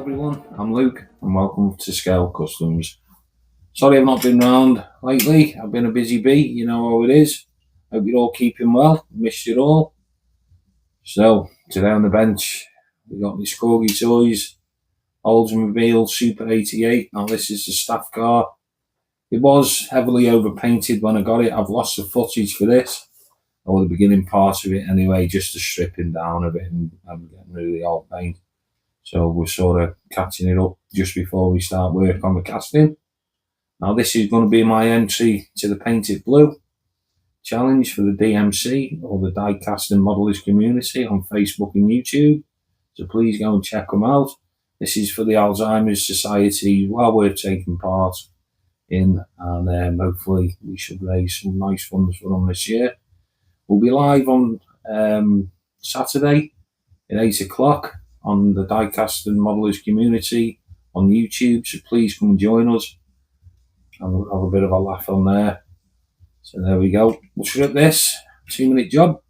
everyone, I'm Luke and welcome to Scale Customs. Sorry I've not been round lately, I've been a busy bee, you know how it is. Hope you're all keeping well, missed you all. So, today on the bench, we got this Corgi Toys Oldsmobile Super 88. Now this is the staff car. It was heavily overpainted when I got it. I've lost the footage for this, or the beginning part of it anyway, just the stripping down of it, and I'm getting really old paint. So we're sort of catching it up just before we start work on the casting. Now this is going to be my entry to the Painted Blue challenge for the DMC, or the Diecast and Modelers community, on Facebook and YouTube. So please go and check them out. This is for the Alzheimer's Society, well worth taking part in, and hopefully we should raise some nice funds for them this year. We'll be live on Saturday at 8 o'clock on the Diecast and Modelers community on YouTube, so please come and join us. I'll have a bit of a laugh on there. So there we go. We'll strip this 2-minute job.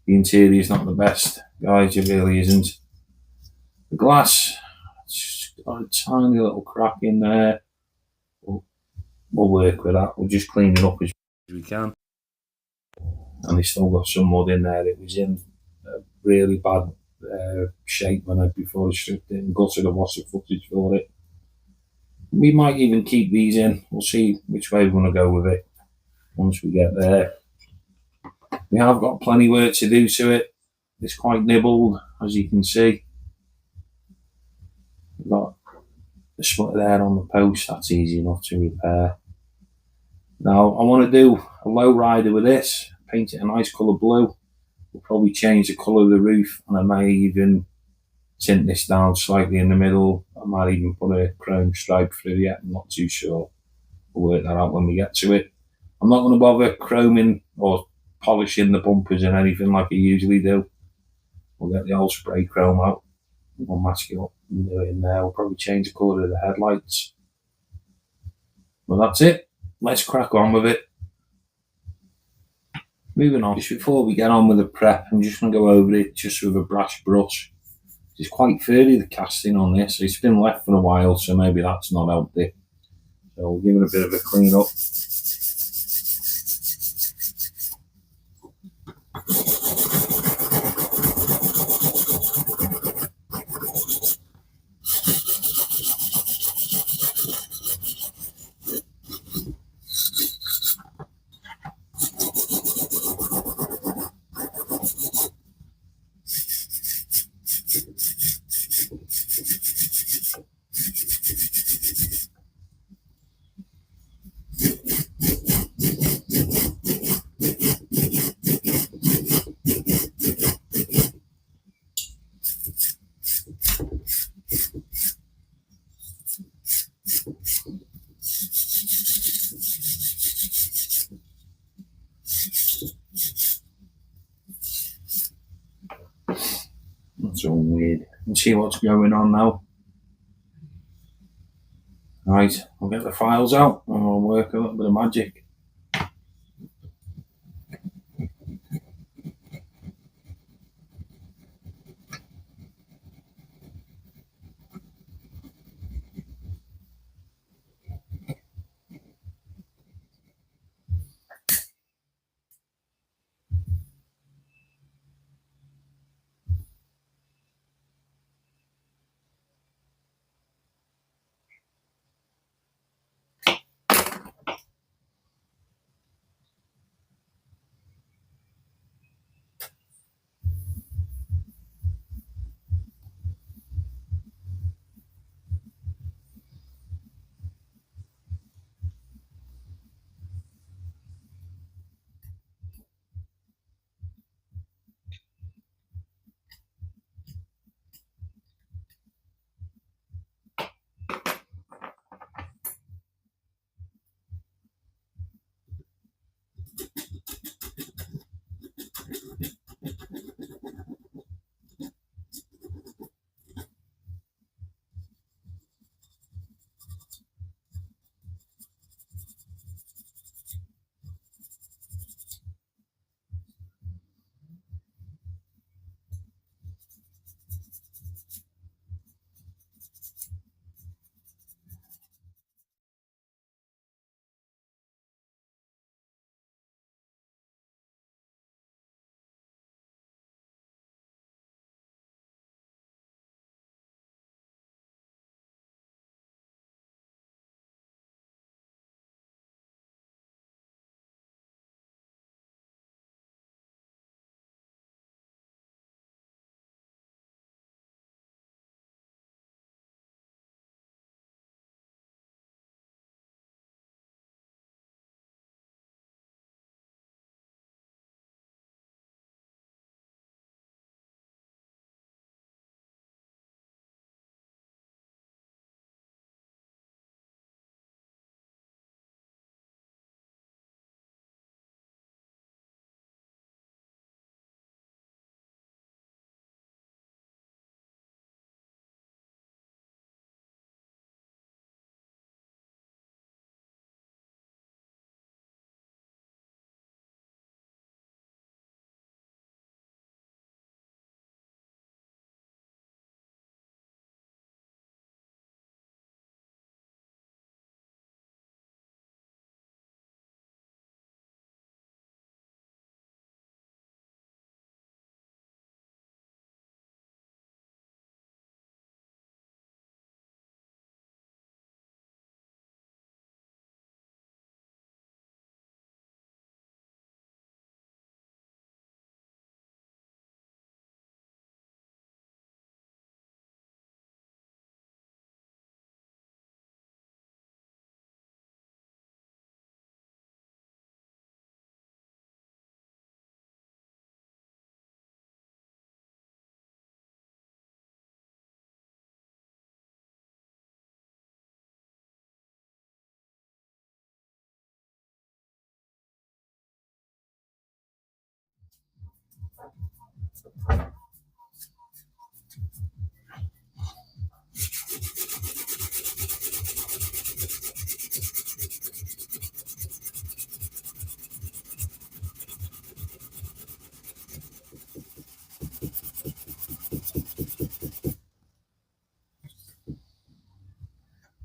The interior is not the best, guys, it really isn't. The glass, it's got a tiny little crack in there. We'll work with that. We'll just clean it up as we can. And it's still got some mud in there. It was in a really bad shape before I stripped it and gutted. I've lost the footage for it. We might even keep these in. We'll see which way we want to go with it once we get there. We have got plenty of work to do to it. It's quite nibbled, as you can see. We've got the split there on the post. That's easy enough to repair. Now I want to do a low rider with this. Paint it a nice colour blue. We'll probably change the colour of the roof, and I may even tint this down slightly in the middle. I might even put a chrome stripe through yet. I'm not too sure. We'll work that out when we get to it. I'm not going to bother chroming or polishing the bumpers and anything like I usually do. We'll get the old spray chrome out. We'll mask it up and do it in there. We'll probably change the colour of the headlights. Well, that's it. Let's crack on with it. Moving on, just before we get on with the prep, I'm just going to go over it just with a brash brush. It's quite furry, the casting on this. It's been left for a while, so maybe that's not helped it. So we'll give it a bit of a clean up. That's all weird. You can see what's going on now. Right, I'll get the files out and we'll work a little bit of magic.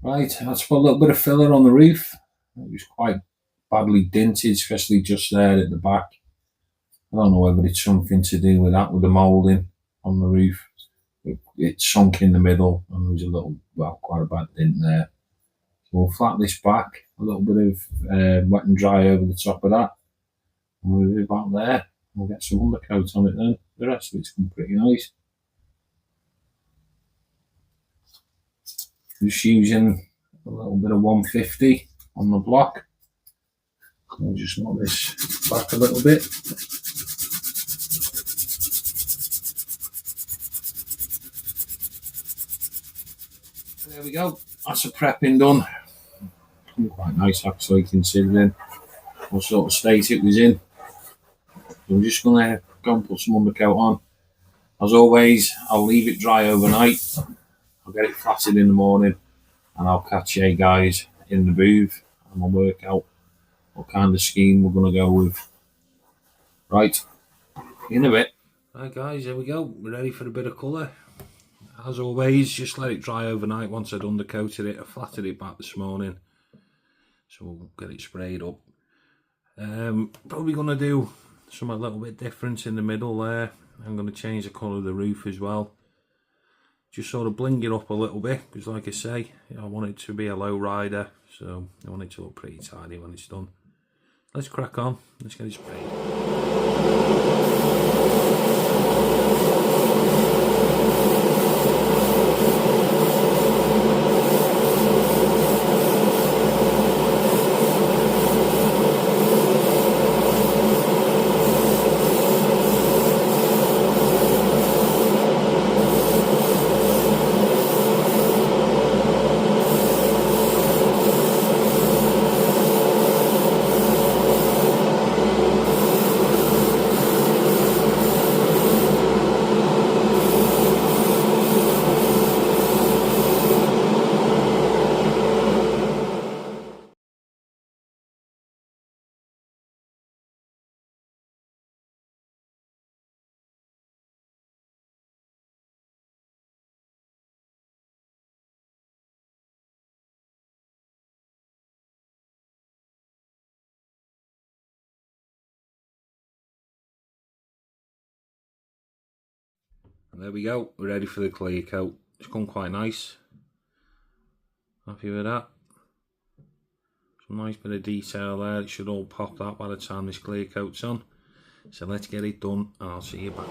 Right, let's put a little bit of filler on the roof. It was quite badly dinted, especially just there at the back. I don't know whether it's something to do with that, with the moulding on the roof. It sunk in the middle and there was a little, well, quite a bad dint there. So we'll flat this back, a little bit of wet and dry over the top of that. And we'll move it back there. We'll get some undercoat on it then. The rest of it's come pretty nice. Just using a little bit of 150 on the block. We'll just knock this back a little bit. There we go. That's the prepping done. Quite nice actually, considering what sort of state it was in. So I'm just going to go and put some undercoat on. As always, I'll leave it dry overnight. I'll get it flatted in the morning and I'll catch you guys in the booth and I'll work out what kind of scheme we're going to go with. Right, in a bit. Right guys, here we go. We're ready for a bit of colour. As always, just let it dry overnight. Once I'd undercoated it, I flattened it back this morning. So we'll get it sprayed up. Probably going to do something a little bit different in the middle there. I'm going to change the colour of the roof as well. Just sort of bling it up a little bit, because like I say, I want it to be a low rider. So I want it to look pretty tidy when it's done. Let's crack on. Let's get it sprayed. And there we go, we're ready for the clear coat. It's gone quite nice. Happy with that. Some nice bit of detail there. It should all pop that by the time this clear coat's on. So let's get it done and I'll see you back.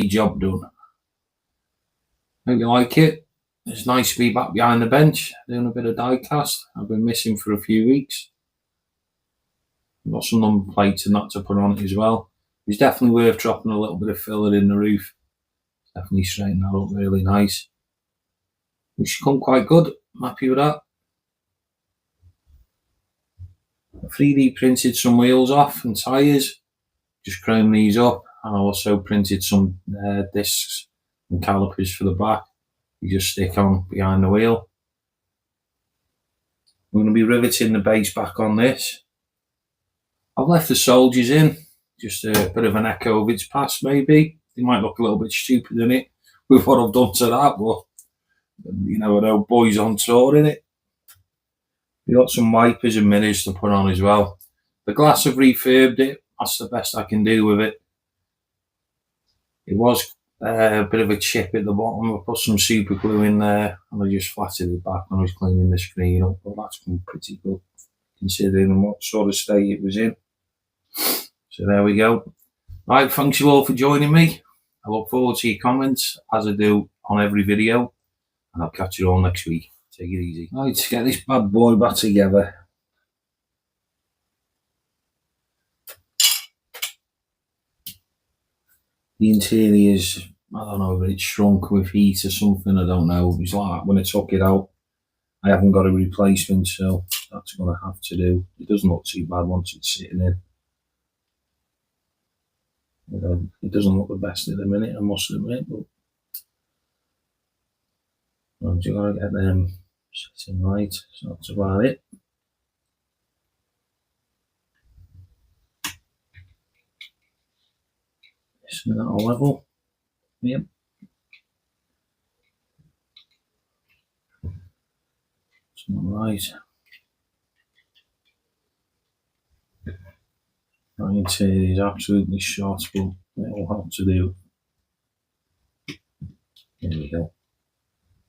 Job done. Hope you like it. It's nice to be back behind the bench doing a bit of die cast. I've been missing for a few weeks. I've got some number plates and that to put on it as well. It's definitely worth dropping a little bit of filler in the roof Definitely straighten that up really nice. Which come quite good. I'm happy with that. I 3D printed some wheels off and tyres. Just chrome these up, and I also printed some discs and calipers for the back. You just stick on behind the wheel. I'm going to be riveting the base back on this. I've left the soldiers in, just a bit of an echo of its past maybe. They might look a little bit stupid in it with what I've done to that, but you never know, boys on tour in it. We got some wipers and mirrors to put on as well. The glass have refurbed it, that's the best I can do with it. It was a bit of a chip at the bottom. I put some super glue in there and I just flattened it back when I was cleaning the screen up, but that's been pretty good considering what sort of state it was in. So there we go. Right, thanks you all for joining me. I look forward to your comments as I do on every video, and I'll catch you all next week. Take it easy. Right, let's get this bad boy back together. The interior's, I don't know if it's shrunk with heat or something, I don't know. It's like when I took it out, I haven't got a replacement, so that's going to have to do. It doesn't look too bad once it's sitting in. It doesn't look the best at the minute, I must admit, but I've just got to get them sitting right, so that's about it. Isn't that a level? Yep. It's not right. That interior is absolutely shot, but it'll have to do. There we go.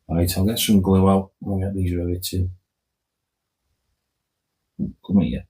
Right, I'll get some glue out and we'll get these rivets in. Come here.